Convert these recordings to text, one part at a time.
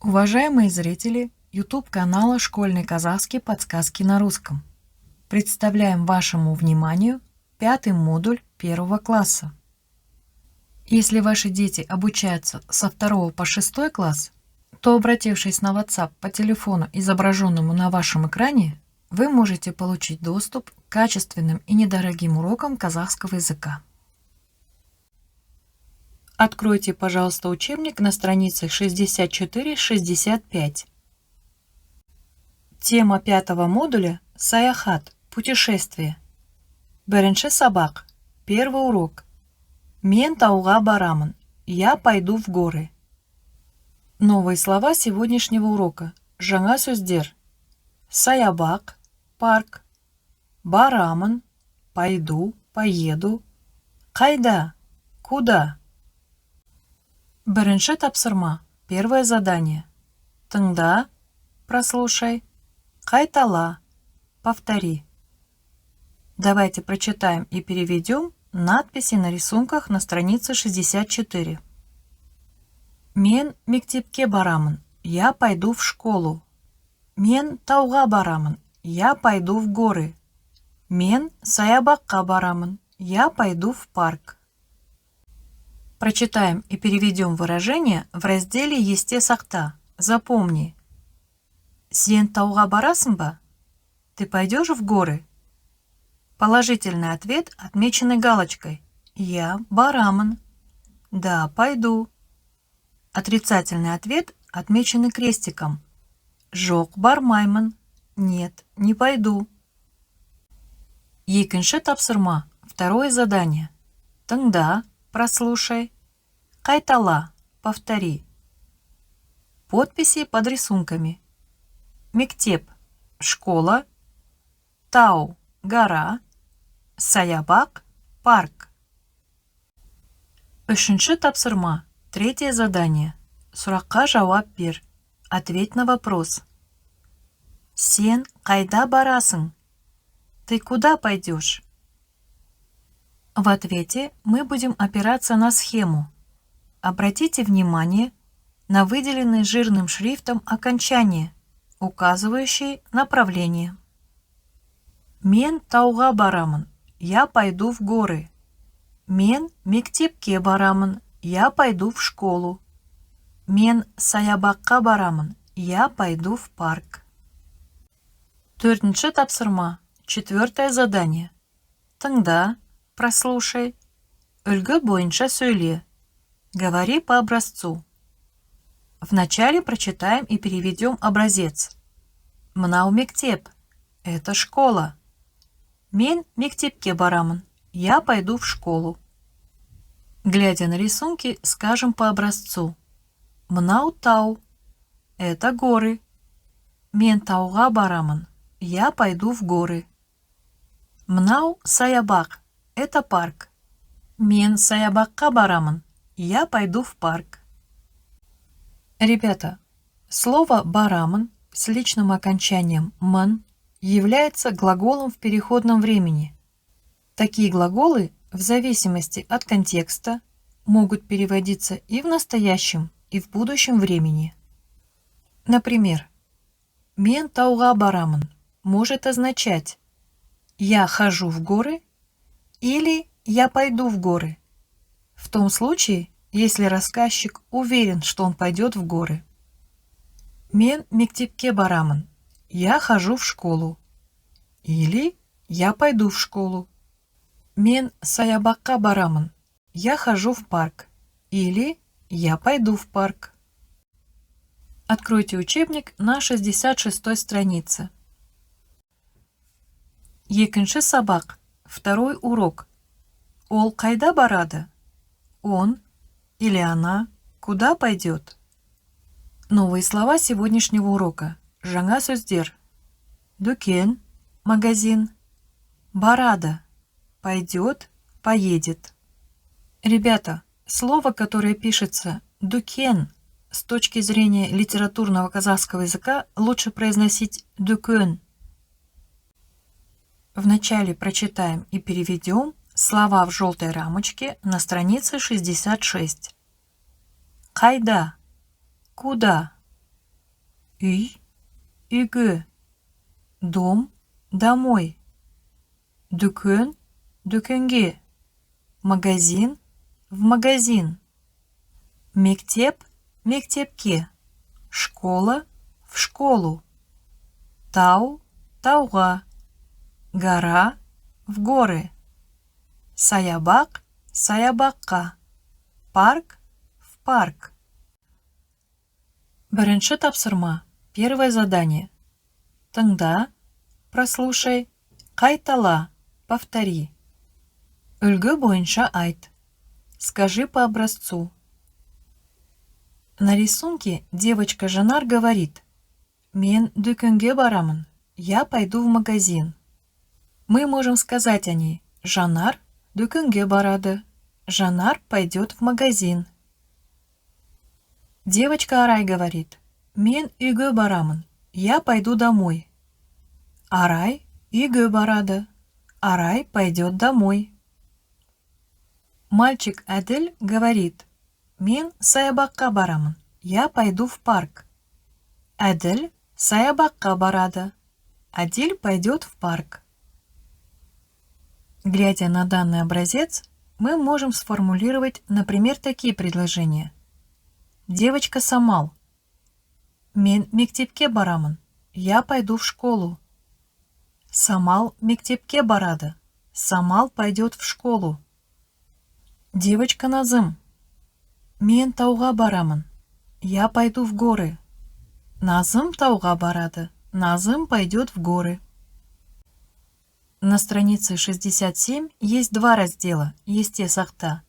Уважаемые зрители YouTube-канала «Школьный казахский. Подсказки на русском». Представляем вашему вниманию 5-й модуль 1 класса. Если ваши дети обучаются со 2 по 6 класс, то, обратившись на WhatsApp по телефону, изображенному на вашем экране, вы можете получить доступ к качественным и недорогим урокам казахского языка. Откройте, пожалуйста, учебник на страницах 64-65. Тема 5-го модуля – Саяхат, путешествие. Бірінші сабақ, первый урок. Мен тауға барамын, я пойду в горы. Новые слова сегодняшнего урока. Жаңа сөздер. Саябақ, парк. Барамын, пойду, поеду. Қайда, куда? Бірінші тапсырма. Первое задание. Тыңда, прослушай. Қайтала, повтори. Давайте прочитаем и переведем надписи на рисунках на странице 64. Мен мектепке барамын, я пойду в школу. Мен тауға барамын, я пойду в горы. Мен саябаққа барамын, я пойду в парк. Прочитаем и переведем выражение в разделе «Есте сақта». Запомни. Сен тауға барасың ба? Ты пойдешь в горы? Положительный ответ, отмеченный галочкой. Я барамын. Да, пойду. Отрицательный ответ, отмеченный крестиком. Жоқ бармаймын. Нет, не пойду. Екінші тапсырма. Второе задание. Тыңда, прослушай. Қайтала, повтори. Подписи под рисунками. Мектеп – школа. Тау – гора. Саябақ – парк. Үшінші тапсырма. Третье задание. Сұраққа жауап бер. Ответь на вопрос. Сен қайда барасың? Ты куда пойдешь? В ответе мы будем опираться на схему. Обратите внимание на выделенные жирным шрифтом окончания, указывающие направление. Мен тауға барамын, я пойду в горы. Мен мектепке барамын, я пойду в школу. Мен саябаққа барамын, я пойду в парк. Төртінші тапсырма. Четвертое задание. Тыңда, прослушай. Үлгі бойынша сөйле. Говори по образцу. Вначале прочитаем и переведем образец. Мынау мектеп. Это школа. Мен мектепке барамын. Я пойду в школу. Глядя на рисунки, скажем по образцу. Мынау тау. Это горы. Мен тауға барамын. Я пойду в горы. Мынау саябақ. Это парк. Мен саябаққа барамын. Я пойду в парк. Ребята, слово «барамын» с личным окончанием «мын» является глаголом в переходном времени. Такие глаголы, в зависимости от контекста, могут переводиться и в настоящем, и в будущем времени. Например, «мен тауға барамын» может означать «я хожу в горы» или «я пойду в горы». В том случае, если рассказчик уверен, что он пойдет в горы. Мен мектепке барамын. Я хожу в школу. Или я пойду в школу. Мен саябаққа барамын. Я хожу в парк. Или я пойду в парк. Откройте учебник на 66 странице. Екінші сабақ. Второй урок. Ол қайда барады? Он или она куда пойдет? Новые слова сегодняшнего урока. Жаңа сөздер. Дүкен, магазин. Барады, пойдет, поедет. Ребята, слово, которое пишется «дүкен», с точки зрения литературного казахского языка лучше произносить «дүкен». Вначале прочитаем и переведем слова в желтой рамочке на странице 66. Қайда? Куда? Үй, үйгө. Дом, домой. Дүкен, дүкенге. Магазин, в магазин. Мектеп, мектепке. Школа, в школу. Тау, тауға. Гора, в горы. Саябақ, саябаққа. Парк, в парк. Бірінші тапсырма. Первое задание. Тыңда, прослушай, қайтала, повтори. Үлгі бойынша айт. Скажи по образцу. На рисунке девочка Жанар говорит: «Мен дүкенге барамын, я пойду в магазин». Мы можем сказать о ней: Жанар дүкенге барады, Жанар пойдет в магазин. Девочка Арай говорит: «Мен үйгө барамын, я пойду домой». Арай үйгө барады, Арай пойдет домой. Мальчик Әділ говорит: «Мен саябаққа барамын, я пойду в парк». Әділ саябаққа барады, Адиль пойдет в парк. Глядя на данный образец, мы можем сформулировать, например, такие предложения. Девочка Самал: «Мен мектепке барамын, я пойду в школу». Самал мектепке барады, Самал пойдет в школу. Девочка Назым: «Мен тауға барамын, я пойду в горы». Назым тауға барады, Назым пойдет в горы. На странице 67 есть два раздела «Есте сақта».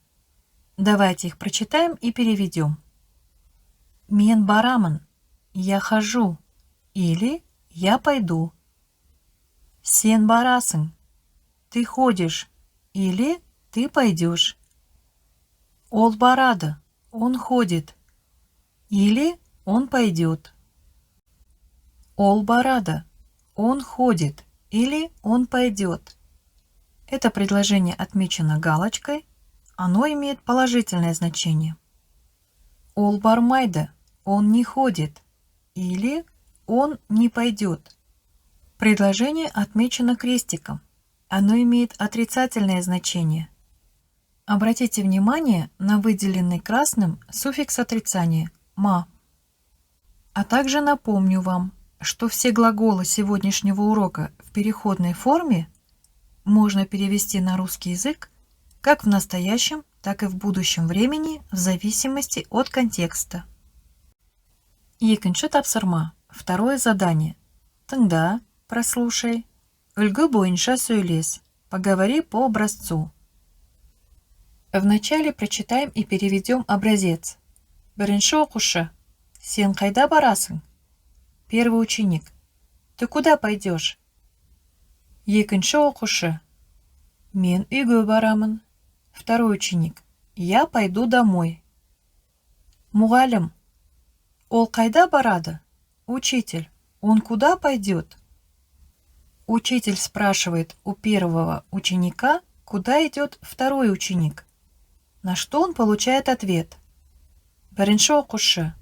Давайте их прочитаем и переведем. Мен барамын, я хожу, или я пойду. Сен барасың, ты ходишь, или ты пойдешь. Ол барады, он ходит, или он пойдет. Ол барады, он ходит, или он пойдет. Это предложение отмечено галочкой, оно имеет положительное значение. Ол бармайды, он не ходит, или он не пойдет. Предложение отмечено крестиком, оно имеет отрицательное значение. Обратите внимание на выделенный красным суффикс отрицания «ма». А также напомню вам, что все глаголы сегодняшнего урока в переходной форме можно перевести на русский язык как в настоящем, так и в будущем времени в зависимости от контекста. Екінші тапсырма. Второе задание. Тыңда, прослушай. Үлгі бойынша сөйлес. Поговори по образцу. Вначале прочитаем и переведем образец. Бірінші оқушы: «Сен қайда барасың?» Первый ученик: «Ты куда пойдешь?» Екінші оқушы: «Мен үйгө барамын». Второй ученик: «Я пойду домой». Мұғалім: «Ол қайда барады?» Учитель: «Он куда пойдет?» Учитель спрашивает у первого ученика, куда идет второй ученик, на что он получает ответ. Бірінші оқушы: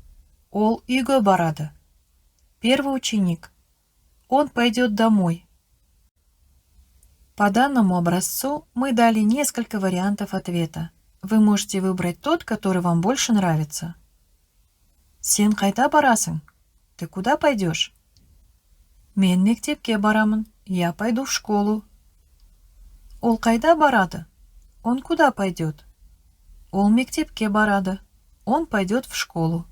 «Ол үйгө барады». Первый ученик: «Он пойдет домой». По данному образцу мы дали несколько вариантов ответа. Вы можете выбрать тот, который вам больше нравится. Сен қайда барасың? Ты куда пойдешь? Мен мектепке барамын, я пойду в школу. Ол қайда барады? Он куда пойдет? Ол мектепке барады, он пойдет в школу.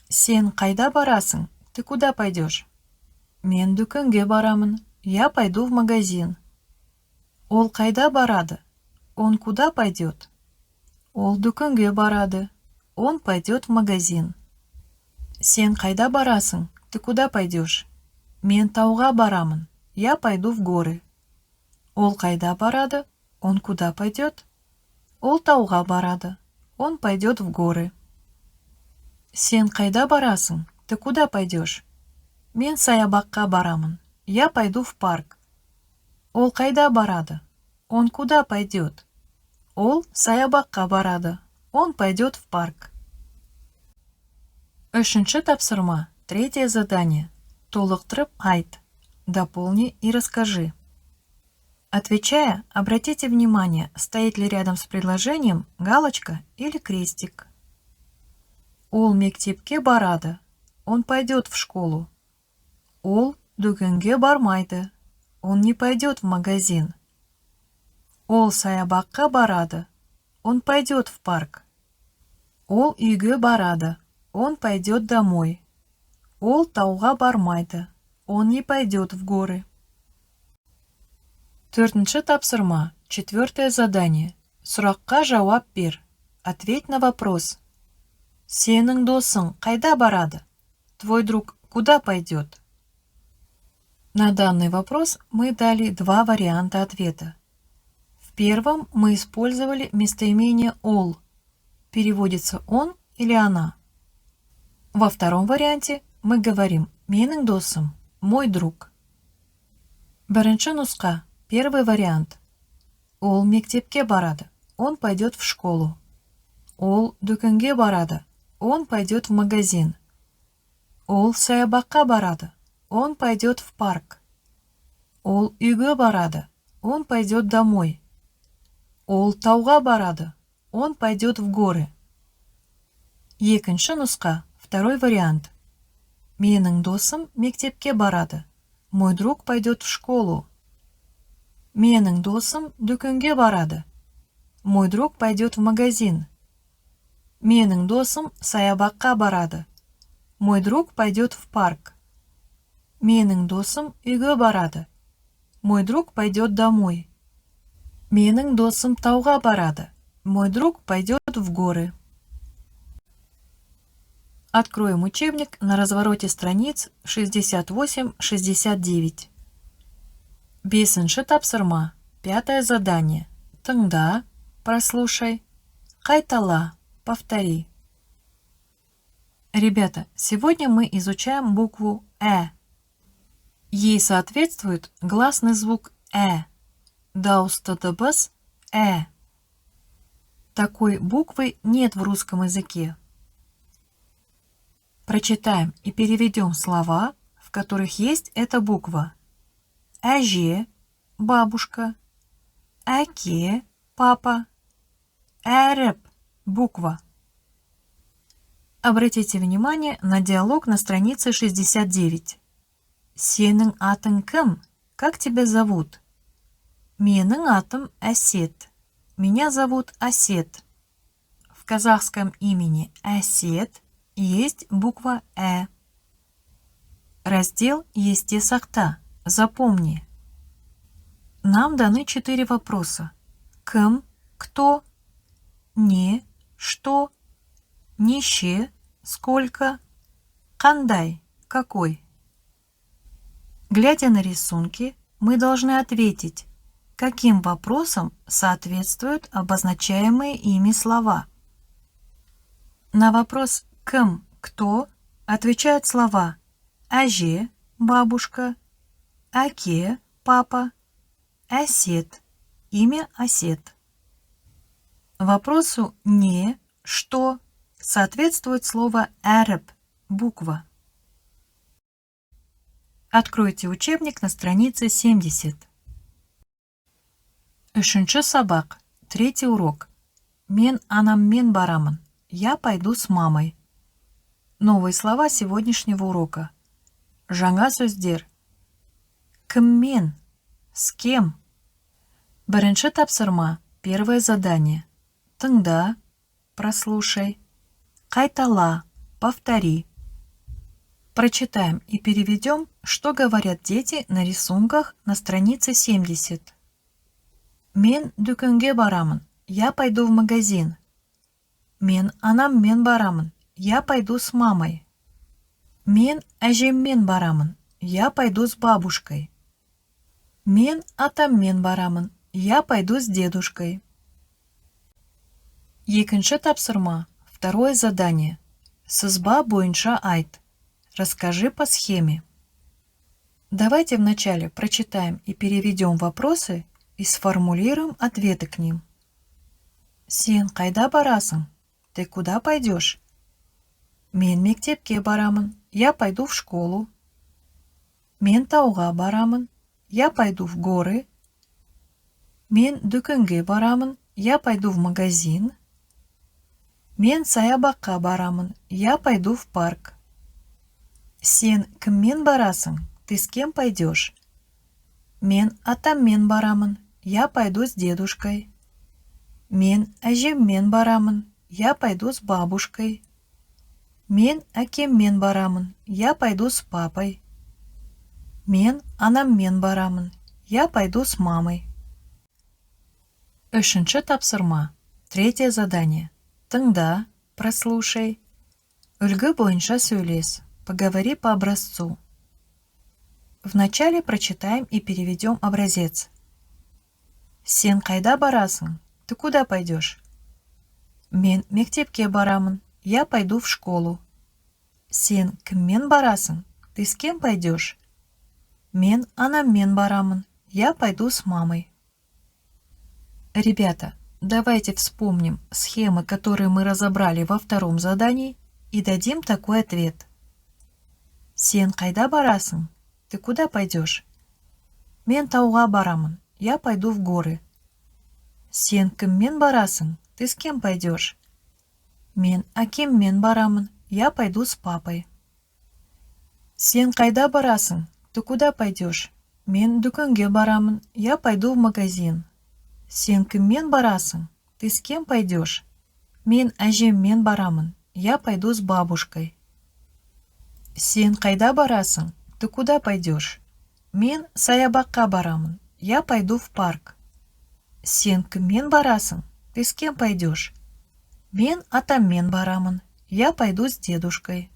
Сен қайда барасың? Ты куда пойдешь? Мен дүкенге барамын, я пойду в магазин. Ол қайда барады? Он куда пойдет? Ол дүкенге барады, он пойдет в магазин. Сен қайда барасың? Ты куда пойдешь? Мен тауға барамын, я пойду в горы. Ол қайда барады? Он куда пойдет? Ол тауға барады, он пойдет в горы. Сен қайда барасың? Ты куда пойдешь? Мен саябаққа барамын, я пойду в парк. Ол қайда барады? Он куда пойдет? Ол саябаққа барады, он пойдет в парк. Үшінші тапсырма. Третье задание. Толықтырып айт. Дополни и расскажи. Отвечая, обратите внимание, стоит ли рядом с предложением галочка или крестик. Ол мектепке барады. Он пойдет в школу. Ол дүкенге бармайды. Он не пойдет в магазин. Ол саябаққа барады. Он пойдет в парк. Ол үйге барады. Он пойдет домой. Ол тауға бармайды. Он не пойдет в горы. Төртінші тапсырма. Четвертое задание. Сұраққа жауап бер. Ответь на вопрос. Сенің досың қайда барады? Твой друг куда пойдет? На данный вопрос мы дали два варианта ответа. В первом мы использовали местоимение all. Переводится он или она. Во втором варианте мы говорим менің досым, мой друг. Бірінші нұсқа. Первый вариант. Ол мектепке барады. Он пойдет в школу. Ол дүкенге барады. Он пойдет в магазин. Ол саябаққа барады. Он пойдет в парк. Ол үйге барады. Он пойдет домой. Ол тауға барады. Он пойдет в горы. Екінші нұсқа. Второй вариант. Менің досым мектепке барады. Мой друг пойдет в школу. Менің досым дүкенге барады. Мой друг пойдет в магазин. Менің досым саябаққа барады. Мой друг пойдет в парк. Менің досым үйге барады. Мой друг пойдет домой. Менің досым тауға барады. Мой друг пойдет в горы. Откроем учебник на развороте страниц 68-69. Бесінші тапсырма. Пятое задание. Тыңда, прослушай. Қайтала, повтори. Ребята, сегодня мы изучаем букву «э». Ей соответствует гласный звук «э». Дауысты дыбыс «э». Такой буквы нет в русском языке. Прочитаем и переведем слова, в которых есть эта буква. Әже – бабушка, әке – папа, әріп – буква. Обратите внимание на диалог на странице 69. Сенің атың кім? Как тебя зовут? Менің атым Әсет. Меня зовут Асет. В казахском имени Әсет есть буква «э». Раздел «Есте сақта». Запомни. Нам даны 4 вопроса. Кім, кто, не, что, неше, сколько, қандай, какой. Глядя на рисунки, мы должны ответить, каким вопросам соответствуют обозначаемые ими слова. На вопрос «кім, кто» отвечают слова «әже» – бабушка, «әке» – папа, «Әсет» – имя Асет. Вопросу «не», «что» соответствует слово «әріп» – буква. Откройте учебник на странице 70. Үшінші сабақ, 3-й урок. Мен анаммен барамын. Я пойду с мамой. Новые слова сегодняшнего урока. Жаңа сөздер. Кіммен? С кем? Бірінші тапсырма. Первое задание. Тыңда, прослушай. Қайтала, повтори. Прочитаем и переведем, что говорят дети на рисунках на странице 70. Мен дүкенге барамын. Я пойду в магазин. Мен анаммен барамын. Я пойду с мамой. Мен әжеммен барамын. Я пойду с бабушкой. Мен атаммен барамын. Я пойду с дедушкой. Екінші тапсырма. Второе задание. Сызба бойынша айт. Расскажи по схеме. Давайте вначале прочитаем и переведем вопросы и сформулируем ответы к ним. Сен қайда барасың? Ты куда пойдешь? Мен мектепке барамын. Я пойду в школу. Мен тауға барамын. Я пойду в горы. Мен дүкенге барамын. Я пойду в магазин. Мен саябаққа барамын. Я пойду в парк. Сен кіммен барасың? Ты с кем пойдешь? Мен атаммен барамын. Я пойду с дедушкой. Мен әжеммен барамын. Я пойду с бабушкой. Мен әкеммен барамын. Я пойду с папой. Мен анаммен барамын. Я пойду с мамой. Үшінші тапсырма. Третье задание. Тыңда, прослушай. Үлгі бойынша сөйлес. Поговори по образцу. Вначале прочитаем и переведем образец. Сен қайда барасың? Ты куда пойдешь? Мен мектепке барамын. Я пойду в школу. Сен кіммен барасың? Ты с кем пойдешь? Мен анаммен барамын. Я пойду с мамой. Ребята, давайте вспомним схемы, которые мы разобрали во втором задании, и дадим такой ответ. Сен қайда барасың? Ты куда пойдешь? Мен тауға барамын. Я пойду в горы. Сен кіммен барасың? Ты с кем пойдешь? Мен әкеммен барамын. Я пойду с папой. Сен қайда барасың? Ты куда пойдешь? Мен дүкенге барамын. Я пойду в магазин. Сен кіммен барасың? Ты с кем пойдешь? Мен әжеммен барамын. Я пойду с бабушкой. Сен қайда барасың? Ты куда пойдешь? Мен саябаққа барамын. Я пойду в парк. Сен кіммен барасың? Ты с кем пойдешь? Мен атаммен барамын. Я пойду с дедушкой.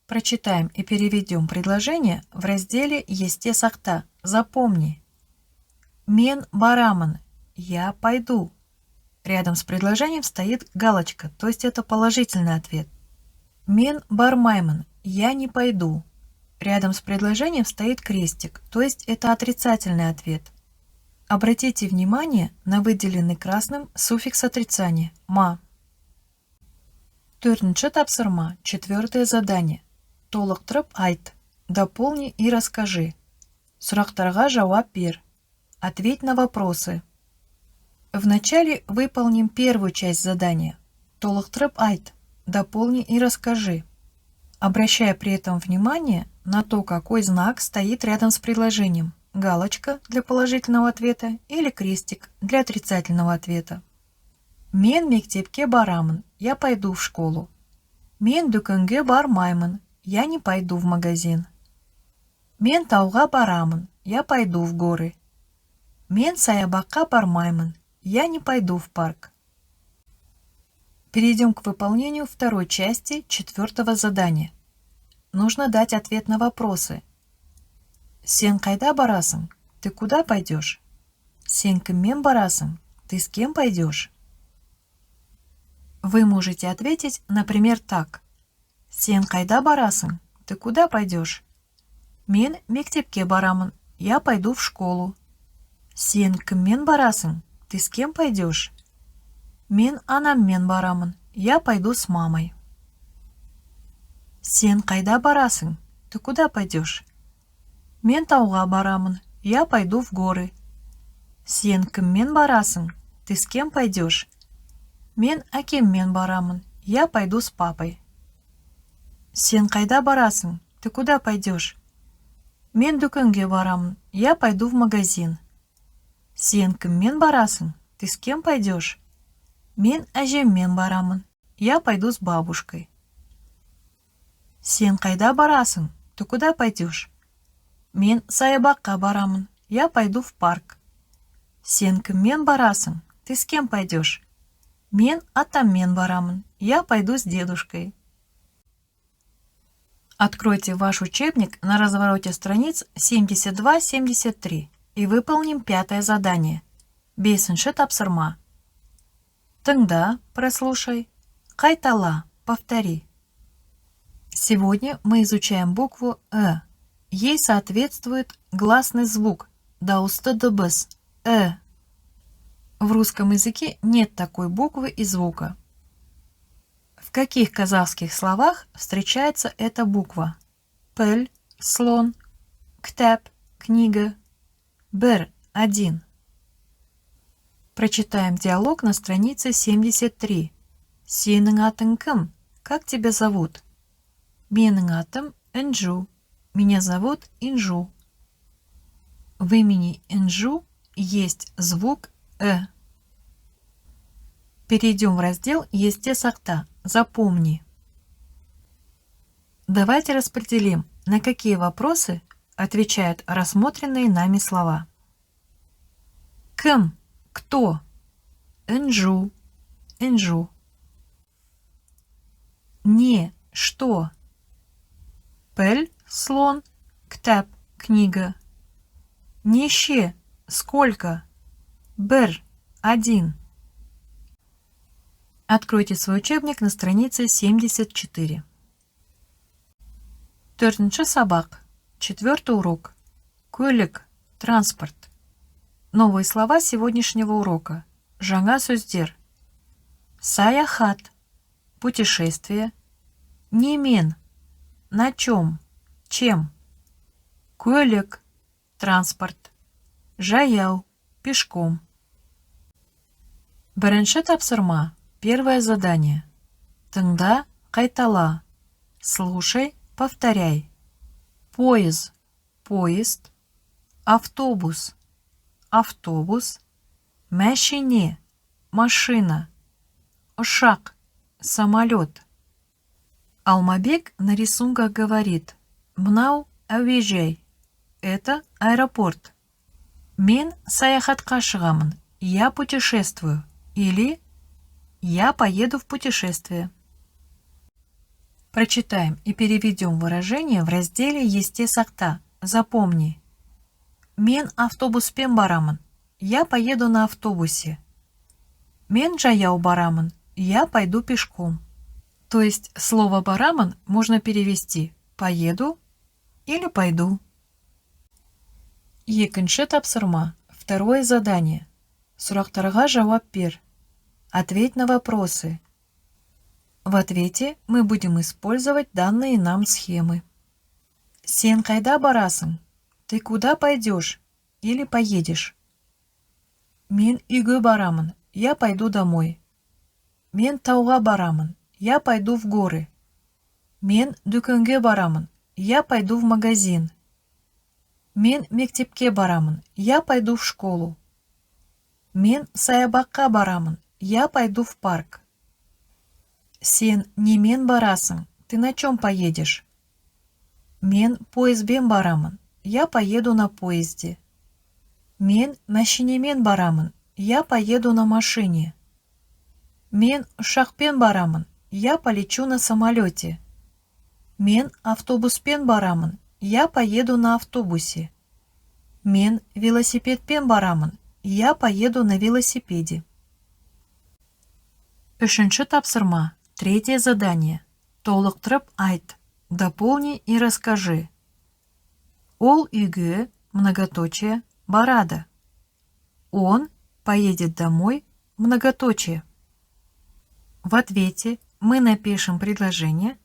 Прочитаем и переведем предложение в разделе «Есте сақта». Запомни. Мен барамын. Я пойду. Рядом с предложением стоит галочка, то есть это положительный ответ. Мен бармаймын. Я не пойду. Рядом с предложением стоит крестик, то есть это отрицательный ответ. Обратите внимание на выделенный красным суффикс отрицания «ма». Төртінші тапсырма, четвертое задание. Толықтырып айт, дополни и расскажи. Сұрақтарға жауап бер. Ответь на вопросы. Вначале выполним первую часть задания. Толықтырып айт, дополни и расскажи. Обращая при этом внимание на то, какой знак стоит рядом с предложением. Галочка для положительного ответа или крестик для отрицательного ответа. Мен мектепке барамын. Я пойду в школу. Мен дүкенге бармаймын. Я не пойду в магазин. Мен тауға барамын. Я пойду в горы. Мен саябаққа бармаймын. Я не пойду в парк. Перейдем к выполнению второй части четвертого задания. Нужно дать ответ на вопросы. Сен қайда барасың? Ты куда пойдешь? Сен кіммен барасың? Ты с кем пойдешь? Вы можете ответить, например, так. Сен қайда барасың? Ты куда пойдешь? Мен мектепке барамын. Я пойду в школу. Сен кіммен барасың? Ты с кем пойдешь? Мен анаммен барамын. Я пойду с мамой. Сен қайда барасың? Ты куда пойдешь? Мен тауға барамын. Я пойду в горы. Сен кіммен барасың? Ты с кем пойдешь? Мен әкеммен барамын. Я пойду с папой. Сен қайда барасың? Ты куда пойдешь? Мен дүкенге барамын. Я пойду в магазин. Сен кіммен барасың? Ты с кем пойдешь? Мен әжеммен барамын. Я пойду с бабушкой. Сен қайда барасың? Ты куда пойдешь? Мен саябаққа барамын. Я пойду в парк. Сен кіммен барасың? Ты с кем пойдешь? Мен атаммен барамын. Я пойду с дедушкой. Откройте ваш учебник на развороте страниц 72-73 и выполним пятое задание. Бесінші тапсырма. Тыңда, прослушай. Қайтала, повтори. Сегодня мы изучаем букву «э». Ей соответствует гласный звук «дауысты дыбыс» «э». В русском языке нет такой буквы и звука. В каких казахских словах встречается эта буква? Пель – слон, ктеп – книга, бер – один. Прочитаем диалог на странице 73. Сенің атың кім? Как тебя зовут? Менің атым Инжу. Меня зовут Инжу. В имени Инжу есть звук «э». Перейдем в раздел «Есте сақта». Запомни. Давайте распределим, на какие вопросы отвечают рассмотренные нами слова. Кім? Кто? Инжу. Инжу. Не. Что? Пель – слон, ктеп – книга. Неше – сколько? Бер – один. Откройте свой учебник на странице 74. Төртінші сабақ. 4-й урок. Көлік, транспорт. Новые слова сегодняшнего урока. Жаңа сөздер. Саяхат. Путешествие. Немен. На чем? Чем? Көлік. Транспорт. Жаяу. Пешком. Бірінші тапсырма. Первое задание. Тыңда, қайтала. Слушай, повторяй. Поезд. Поезд. Автобус. Автобус. Мәшине. Машина. Ұшақ. Самолет. Алмабек на рисунках говорит: Мнау әуежай. Это аэропорт. Мен саяхатқа шығамын. Я путешествую. Или я поеду в путешествие. Прочитаем и переведем выражение в разделе «Есте сақта». Запомни. Мен автобуспен барамын. Я поеду на автобусе. Мен жаяу барамын. Я пойду пешком. То есть слово «барамын» можно перевести «поеду» или «пойду». Екінші тапсырма. Второе задание. Сұрақтарға жауап бер. Ответь на вопросы. В ответе мы будем использовать данные нам схемы. Сен қайда барасың? Ты куда пойдешь или поедешь? Мен үйге барамын. Я пойду домой. Мен тауға барамын. Я пойду в горы. Мен дүкенге барамын. Я пойду в магазин. Мен мектепке барамын. Я пойду в школу. Мен саябаққа барамын. Я пойду в парк. Сен немен барасың? Ты на чем поедешь? Мен поездбен барамын. Я поеду на поезде. Мен мәшинемен барамын. Я поеду на машине. Мен ұшақпен барамын. Я полечу на самолете. Мен автобуспен барамын. Я поеду на автобусе. Мен велосипедпен барамын. Я поеду на велосипеде. Үшінші тапсырма. Третье задание. Толықтырып айт. Дополни и расскажи. Ол үйге, многоточие, барады. Он поедет домой, многоточие. В ответе мы напишем предложения,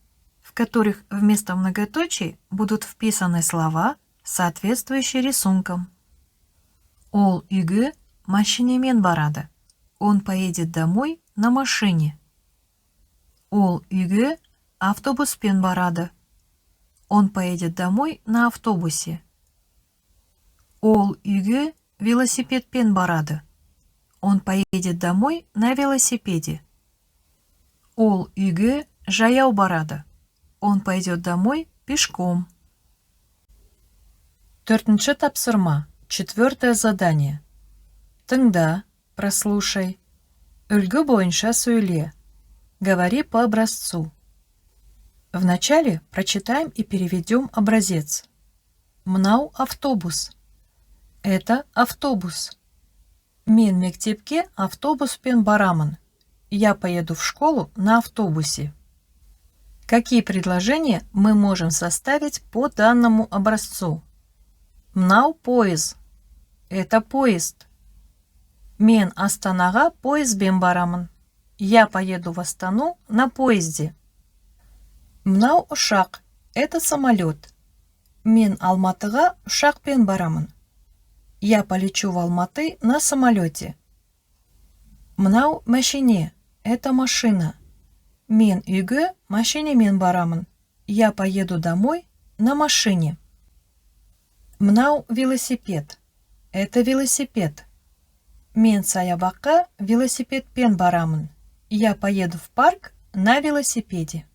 в которых вместо многоточий будут вписаны слова, соответствующие рисункам. Ол үйге машинемен барады. Он поедет домой на машине. Ол үйге автобуспен барады. Он поедет домой на автобусе. Ол үйге велосипедпен барады. Он поедет домой на велосипеде. Ол үйге жаяу барады. Он пойдет домой пешком. Төртінші тапсырма. 4-е задание. Тыңда, прослушай. Үлгі бойынша сөйле. Говори по образцу. Вначале прочитаем и переведем образец. Мнау автобус. Это автобус. Мен мектепке автобуспен барамын. Я поеду в школу на автобусе. Какие предложения мы можем составить по данному образцу? Мнау поезд. Это поезд. Мен Астанаға поездбен барамын. Я поеду в Астану на поезде. Мынау ұшақ. Это самолет. Мен Алматыға ұшақпен барамын. Я полечу в Алматы на самолете. Мынау мәшине. Это машина. Мен үйге машинемен барамын. Я поеду домой на машине. Мынау велосипед. Это велосипед. Мен саябаққа велосипедпен барамын. Я поеду в парк на велосипеде.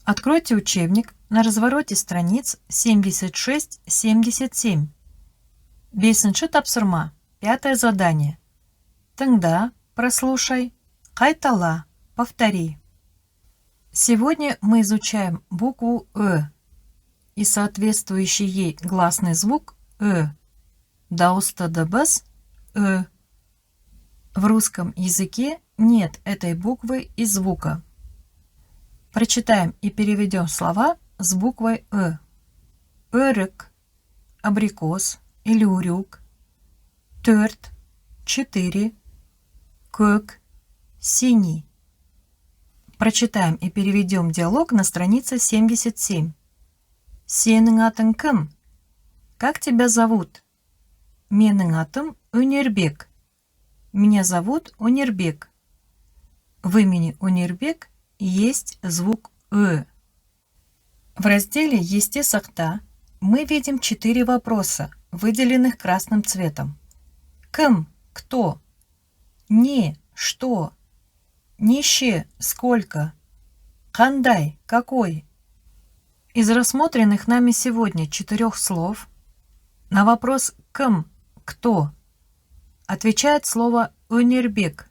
Откройте учебник на развороте страниц 76-77. Бесінші тапсырма. Пятое задание. Тыңда, прослушай, қайтала, повтори. Сегодня мы изучаем букву «Ö» и соответствующий ей гласный звук «Ö». Дауыста дыбыс «Ö». В русском языке нет этой буквы и звука. Прочитаем и переведем слова с буквой «Ö». Өрік, абрикос или урюк, төрт, 4, көк, синий. Прочитаем и переведем диалог на странице 77. Сенің атың кім? Как тебя зовут? Менің атым Өнербек. Меня зовут Өнербек. В имени Өнербек есть звук «Ö». В разделе «Есте сақта» мы видим 4 вопроса, выделенных красным цветом. Кім? Кто? Не? Что? Неше? Сколько? Қандай? Какой? Из рассмотренных нами сегодня 4 слов на вопрос «Кім? Кто?» отвечает слово «Өнербек»,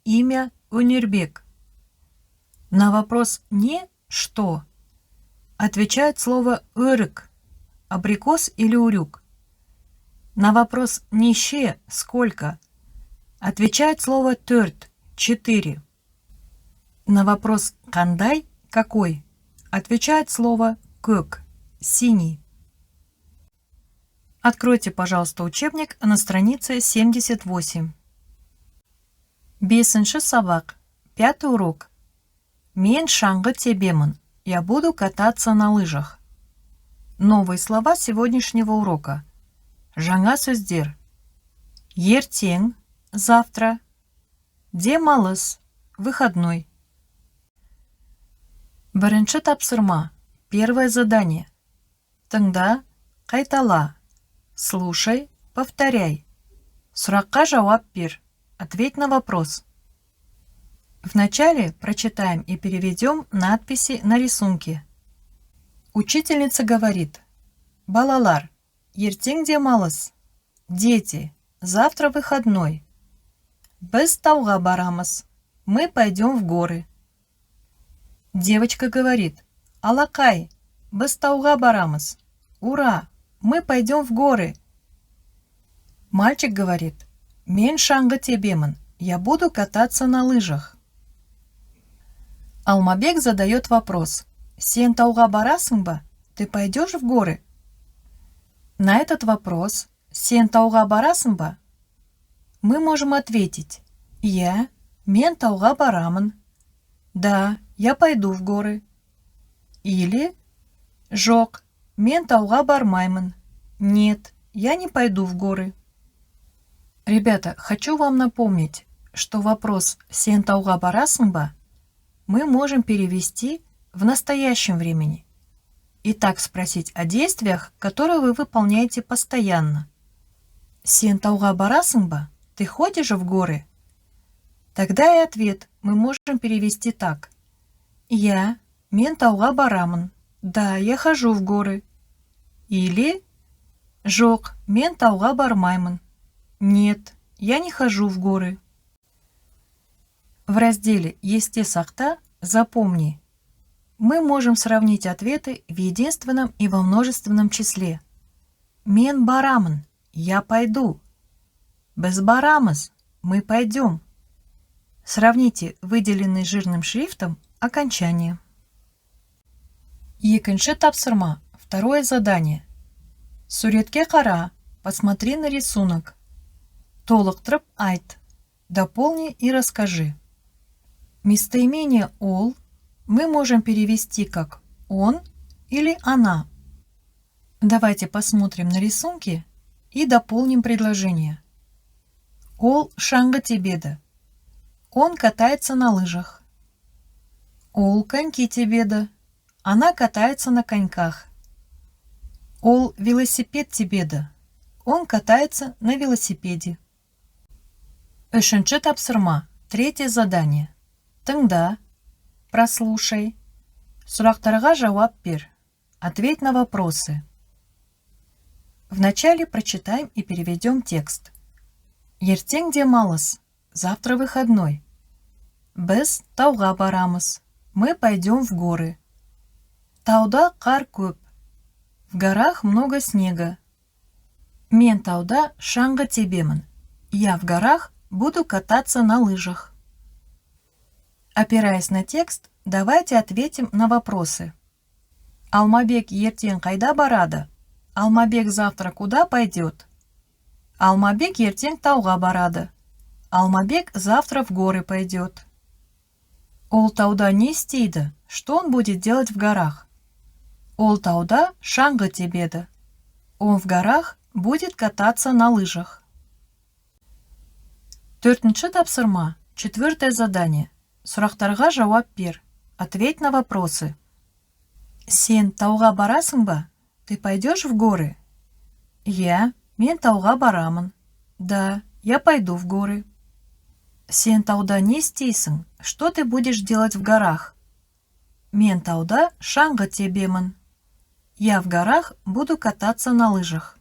имя Өнербек. На вопрос «Не? Что?» отвечает слово «Өрік», абрикос или урюк. На вопрос «Неше? Сколько?» отвечает слово «Төрт», 4. На вопрос «Қандай? Какой?» отвечает слово «Көк», синий. Откройте, пожалуйста, учебник на странице 78. Бесінші сабақ. 5 урок. Мен шаңғы тебемін. Я буду кататься на лыжах. Новые слова сегодняшнего урока. Жаңа сөздер. Ертең, завтра. Демалыс, выходной. Бірінші тапсырма. Первое задание. Тыңда, қайтала. Слушай, повторяй. Сұраққа жауап бер. Ответь на вопрос. Вначале прочитаем и переведем надписи на рисунке. Учительница говорит: «Балалар, ертең демалыс. Дети, завтра выходной. Біз тауға барамыз. Мы пойдем в горы». Девочка говорит: «Алакай, біз тауға барамыз. Ура, мы пойдем в горы». Мальчик говорит: «Мен шаңғы тебемін. Я буду кататься на лыжах». Алмабек задает вопрос: «Сен тауға барасың ба? Ты пойдешь в горы?» На этот вопрос «Сен тауға барасың ба?» мы можем ответить: «Я, мен тауға барамын». «Да, я пойду в горы». Или «Жоқ, мен тауға бармаймын». «Нет, я не пойду в горы». Ребята, хочу вам напомнить, что вопрос «Сен тауға барасың ба?» мы можем перевести в настоящем времени и так спросить о действиях, которые вы выполняете постоянно. «Сен тауға барасың ба?» Ты ходишь в горы? Тогда и ответ мы можем перевести так: «Я, мен тауға барамын. Да, я хожу в горы». Или «Жоқ, мен тауға бармаймын». Нет, я не хожу в горы. В разделе «Есте сақта» запомни, мы можем сравнить ответы в единственном и во множественном числе. Мен барамын, я пойду. Біз барамыз, мы пойдем. Сравните выделенный жирным шрифтом окончание. Екінші тапсырма. Второе задание. Суретке қара, посмотри на рисунок. Толықтырып айт. Дополни и расскажи. Местоимение «ол» мы можем перевести как «он» или «она». Давайте посмотрим на рисунки и дополним предложение. Ол шаңғы тебеді. Он катается на лыжах. Ол коньки тебеді. Она катается на коньках. Ол велосипед тебеді. Он катается на велосипеде. Үшінші тапсырма. Третье задание. Тыңда, прослушай. Сұрақтарға жауап бер. Ответь на вопросы. Вначале прочитаем и переведем текст. Ертең демалыс. Завтра выходной. Біз тауға барамыз. Мы пойдем в горы. Тауда қар көп. В горах много снега. Мен тауда шаңғы тебемін. Я в горах буду кататься на лыжах. Опираясь на текст, давайте ответим на вопросы. Алмабек ертең қайда барады? Алмабек завтра куда пойдет? Алмабек ертең тауға барады. Алмабек завтра в горы пойдет. Ол тауда не істейді? Что он будет делать в горах? Ол тауда шаңғы тебеді. Он в горах будет кататься на лыжах. Төртінші тапсырма. Четвертое задание. Сұрақтарға жауап бер. Ответь на вопросы. Сен тауға барасың ба? Ты пойдешь в горы? Я, мен тауға барамын. Да, я пойду в горы. Сен тауда не істейсің? Что ты будешь делать в горах? Мен тауда шаңғы тебемін. Я в горах буду кататься на лыжах.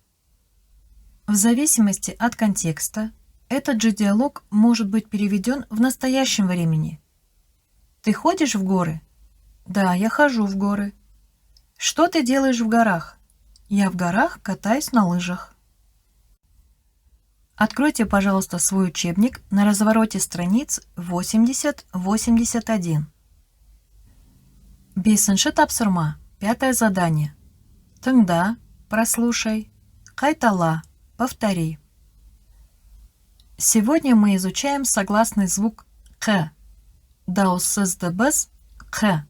В зависимости от контекста, этот же диалог может быть переведен в настоящем времени. Ты ходишь в горы? Да, я хожу в горы. Что ты делаешь в горах? Я в горах катаюсь на лыжах. Откройте, пожалуйста, свой учебник на развороте страниц 80-81. Бесінші тапсырма. Пятое задание. Тыңда, прослушай, қайтала, повтори. Сегодня мы изучаем согласный звук «к». Дауыссыз дыбыс «к».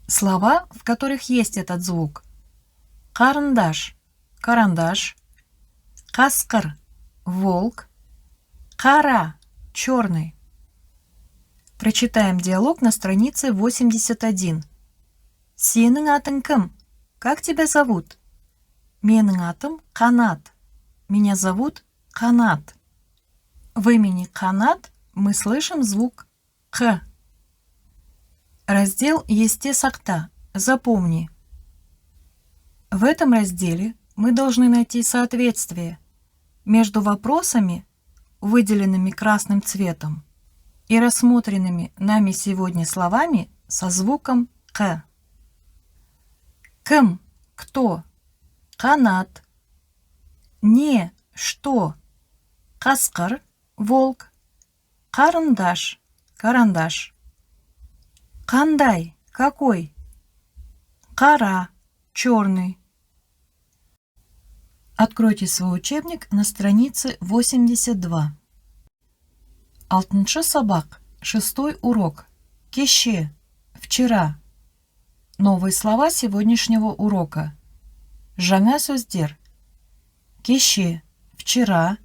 Слова, в которых есть этот звук. Қарындаш, карандаш, қасқыр, волк, қара, черный. Прочитаем диалог на странице 81. Сенің атың кім? Как тебя зовут? Менің атым Қанат. Меня зовут Қанат. В имени Қанат мы слышим звук «к». Раздел «Есте сақта». Запомни. В этом разделе мы должны найти соответствие между вопросами, выделенными красным цветом, и рассмотренными нами сегодня словами со звуком «к». Кім, кто? Қанат. Не, что? Қасқыр, волк. Қарындаш, карандаш. Қандай, какой? Қара, черный. Откройте свой учебник на странице 82. Алтыншы сабақ, 6-й урок. Кеше, вчера. Новые слова сегодняшнего урока. Жаңа сөздер. Кеше, вчера.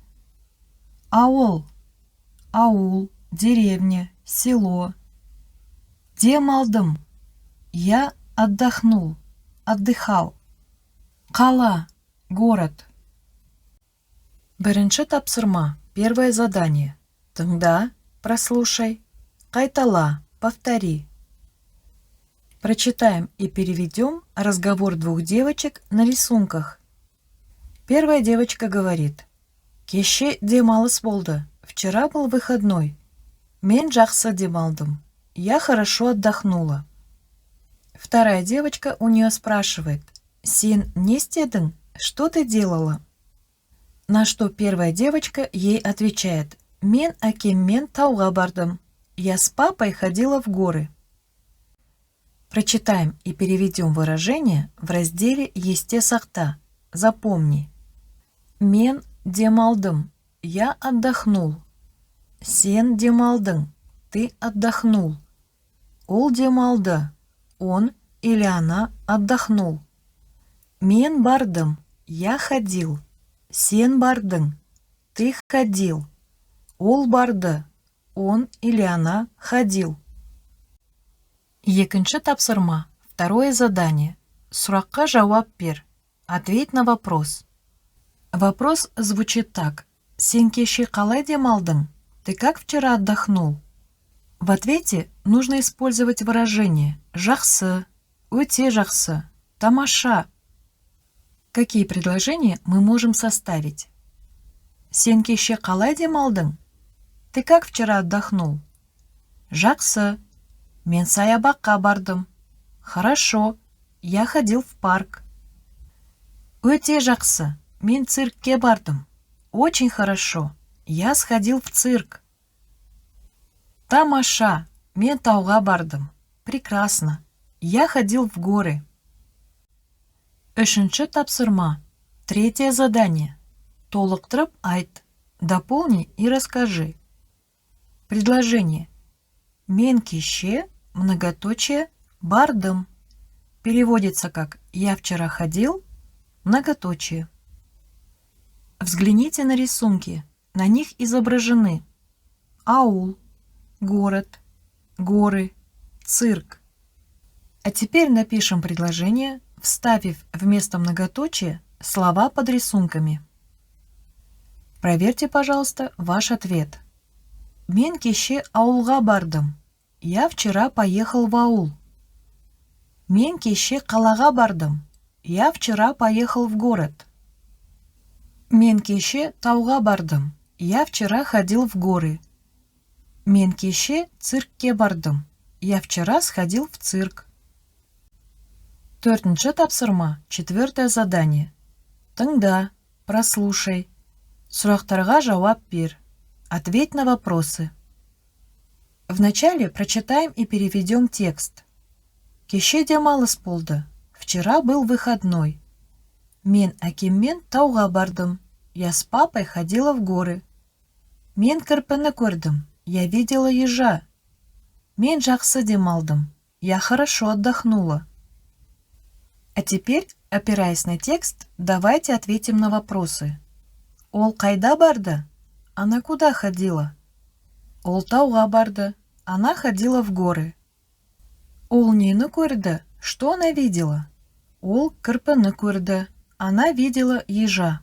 Ауыл, аул, деревня, село. Демалдым. Я отдохнул, отдыхал. Қала, город. Бірінші тапсырма. Первое задание. Тыңда, прослушай. Қайтала, повтори. Прочитаем и переведем разговор двух девочек на рисунках. Первая девочка говорит. Кеше демалыс болды. Вчера был выходной. Мен жақсы демалдым. Я хорошо отдохнула. Вторая девочка у нее спрашивает. Сен не істедің? Что ты делала? На что первая девочка ей отвечает. Мен әкеммен тауға бардым. Я с папой ходила в горы. Прочитаем и переведем выражение в разделе «Есте сақта». Запомни. Мен демалдым. Я отдохнул. Сен демалдың. Ты отдохнул. Ол демалды. Он или она отдохнул. Мен бардым. Я ходил. Сен бардың. Ты ходил. Ол барды. Он или она ходил. Екінші тапсырма. Второе задание. Сұраққа жауап бер. Ответь на вопрос. Вопрос звучит так. Сен кеше қалай демалдың? Ты как вчера отдохнул? В ответе нужно использовать выражение «жақсы», «өте жақсы», «тамаша». Какие предложения мы можем составить? Сен кеше қалай демалдың? Ты как вчера отдохнул? Жақсы. Мен саябаққа бардым. Хорошо. Я ходил в парк. Өте жақсы. Мен циркке бардым. Очень хорошо. Я сходил в цирк. Тамаша. Мен тауға бардым. Прекрасно. Я ходил в горы. Үшінші тапсырма. Третье задание. Толықтырып айт. Дополни и расскажи. Предложение. Мен кеше, многоточие, бардым. Переводится как «я вчера ходил», многоточие. Взгляните на рисунки. На них изображены аул, город, горы, цирк. А теперь напишем предложение, вставив вместо многоточия слова под рисунками. Проверьте, пожалуйста, ваш ответ. Мен кеше ауылға бардым. Я вчера поехал в аул. Мен кеше қалаға бардым. Я вчера поехал в город. Мен кеше тауға бардым. Я вчера ходил в горы. Мен кеше циркке бардым. Я вчера сходил в цирк. Төртінші тапсырма, четвертое задание. Тыңда, прослушай. Сұрақтарға жауап бер. Ответь на вопросы. Вначале прочитаем и переведем текст. Кеше демалыс болды. Вчера был выходной. Мен әкеммен тауға бардым. Я с папой ходила в горы. Мен кірпіні көрдім. Я видела ежа. Мен жақсы демалдым. Я хорошо отдохнула. А теперь, опираясь на текст, давайте ответим на вопросы. Ол қайда барды? Она куда ходила? Ол тауға барды. Она ходила в горы. Ол нені көрді? Что она видела? Ол кірпіні көрді. Она видела ежа.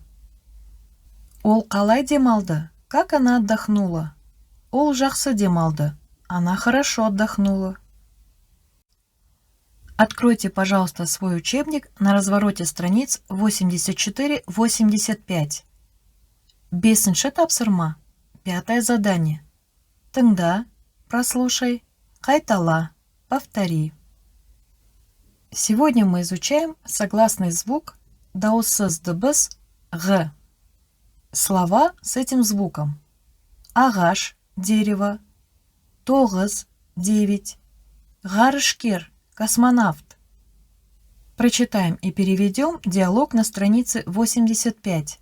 Ол қалай демалды? Как она отдохнула? Ол жақсы демалды. Она хорошо отдохнула. Откройте, пожалуйста, свой учебник на развороте страниц 84-85. Бесінші тапсырма. Пятое задание. Тыңда, прослушай, қайтала, повтори. Сегодня мы изучаем согласный звук дауыссыз дыбыс «г». Слова с этим звуком. Ағаш, дерево, тоғыз, 9, ғарышкер, космонавт. Прочитаем и переведем диалог на странице 85.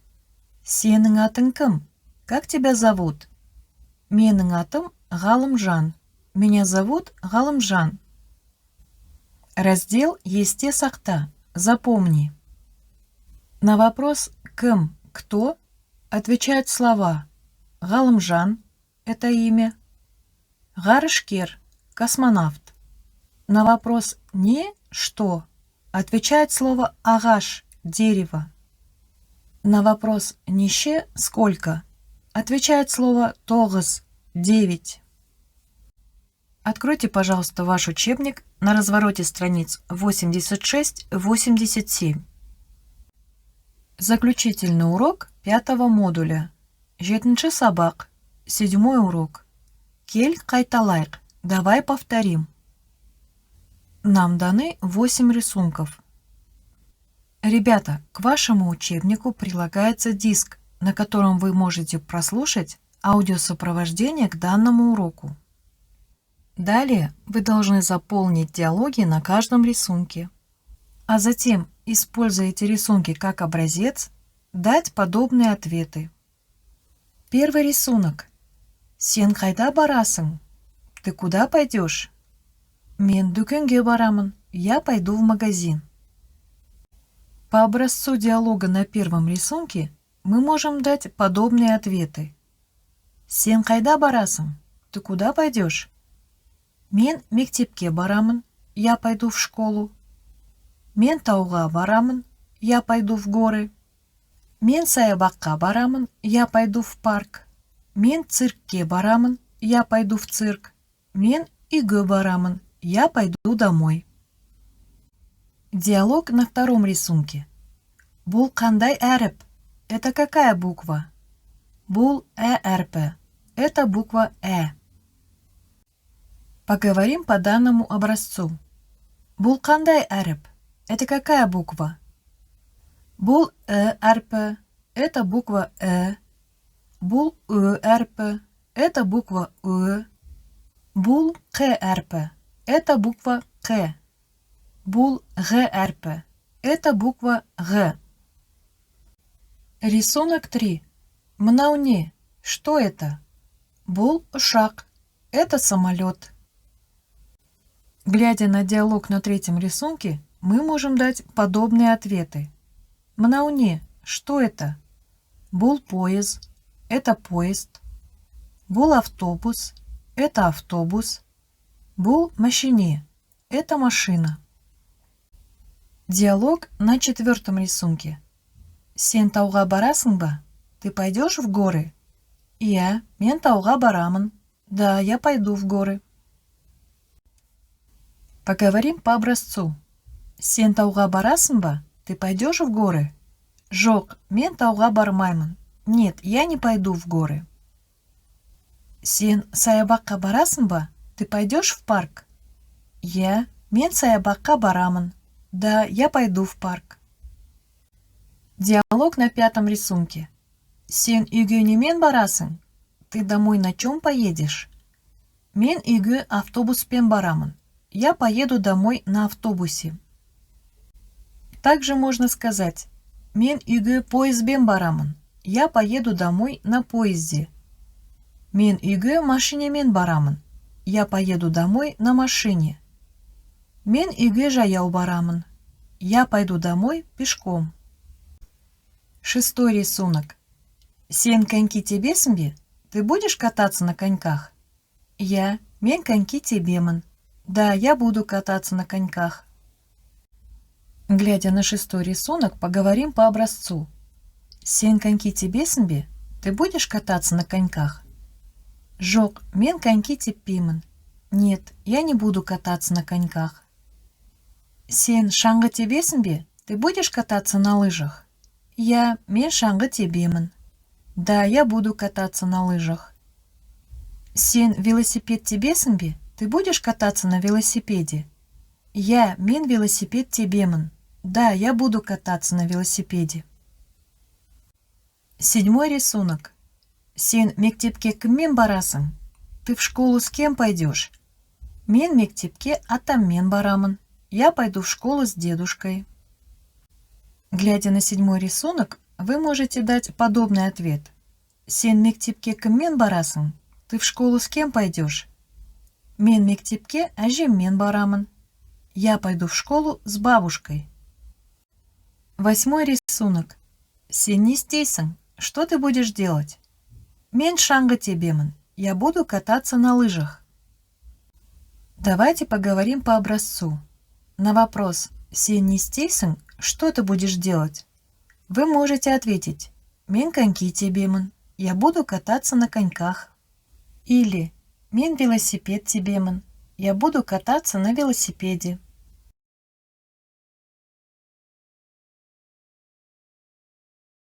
Сенің атың кім? Как тебя зовут? Менің атым Ғалымжан. Меня зовут Ғалымжан. Раздел «Есте сақта». Запомни. На вопрос «кім? Кто?» отвечают слова Ғалымжан – это имя, ғарышкер – космонавт. На вопрос «не? Что?» отвечает слово ағаш – дерево. На вопрос «неше? Сколько?» отвечает слово тоғыз – 9. Откройте, пожалуйста, ваш учебник на развороте страниц 86-87. Заключительный урок 5-го модуля. Жетінші сабақ. 7-й урок. Кель қайталайық. Давай повторим. Нам даны 8 рисунков. Ребята, к вашему учебнику прилагается диск, на котором вы можете прослушать аудиосопровождение к данному уроку. Далее вы должны заполнить диалоги на каждом рисунке, а затем, используя эти рисунки как образец, дать подобные ответы. Первый рисунок. Сен қайда барасың? Ты куда пойдешь? Мен дүкенге барамын. Я пойду в магазин. По образцу диалога на первом рисунке мы можем дать подобные ответы. Сен қайда барасың? Ты куда пойдешь? Мен мектепке барамын. Я пойду в школу. Мен тауға барамын. Я пойду в горы. Мен саябаққа барамын. Я пойду в парк. Мен циркке барамын. Я пойду в цирк. Мен үйге барамын. Я пойду домой. Диалог на втором рисунке. Бұл қандай әріп? Это какая буква? Бұл әрпі. Это буква Э. Поговорим по данному образцу. Бұл қандай әріп? Это какая буква? Бұл әрпі. Это буква Э. Бұл әрпі. Это буква Ö. Бұл әрпі. Это буква К. Бұл әрпі. Это буква Г. Рисунок 3. Мынау не? Что это? Бұл ұшақ. Это самолет. Глядя на диалог на третьем рисунке, мы можем дать подобные ответы. Мынау не? Что это? Бұл поезд. Это поезд. Бұл автобус. Это автобус. Бұл машине. Это машина. Диалог на четвертом рисунке. Сен тауға барасың ба? Ты пойдешь в горы? Я, мен тауға барамын. Да, я пойду в горы. Поговорим по образцу. Сен тауға барасың ба? Ты пойдешь в горы? Жоқ, мен тауға бармаймын. Нет, я не пойду в горы. Сен саябаққа барасың ба? Ты пойдешь в парк? Я, мен саябаққа барамын. Да, я пойду в парк. Диалог на пятом рисунке. Сен үйге немен барасың? Ты домой на чем поедешь? Мен үйге автобуспен барамын. Я поеду домой на автобусе. Также можно сказать: мен үйге поездбен барамын. Я поеду домой на поезде. Мен үйге машинемен барамын. Я поеду домой на машине. Мен үйге жаяу барамын. Я пойду домой пешком. Шестой рисунок. Сен коньки тебесің бе? Ты будешь кататься на коньках? Я, мен коньки тебемін. Да, я буду кататься на коньках. Глядя на шестой рисунок, поговорим по образцу. Сен коньки тебесің бе? Ты будешь кататься на коньках? Жоқ, мен коньки теппеймін. Нет, я не буду кататься на коньках. Сен шаңғы тебесің бе? Ты будешь кататься на лыжах? Я, мен шаңғы тебемін. Да, я буду кататься на лыжах. Сен велосипед тебесің бе? Ты будешь кататься на велосипеде? Я, мен велосипед тебемін. Да, я буду кататься на велосипеде. Седьмой рисунок. Сен мектепке кіммен барасың? Ты в школу с кем пойдешь? Мен мектепке атаммен барамын. Я пойду в школу с дедушкой. Глядя на седьмой рисунок, вы можете дать подобный ответ. Сен мектепке кіммен барасың? Ты в школу с кем пойдешь? Мен мектепке әжеммен барамын. Я пойду в школу с бабушкой. Восьмой рисунок. Сен не істейсің? Что ты будешь делать? Мен шаңғы тебемін. Я буду кататься на лыжах. Давайте поговорим по образцу. На вопрос «Сен не істейсің? Что ты будешь делать?» Вы можете ответить: «Мен коньки тебемін. Я буду кататься на коньках». Или «Мен велосипед тебемін. Я буду кататься на велосипеде».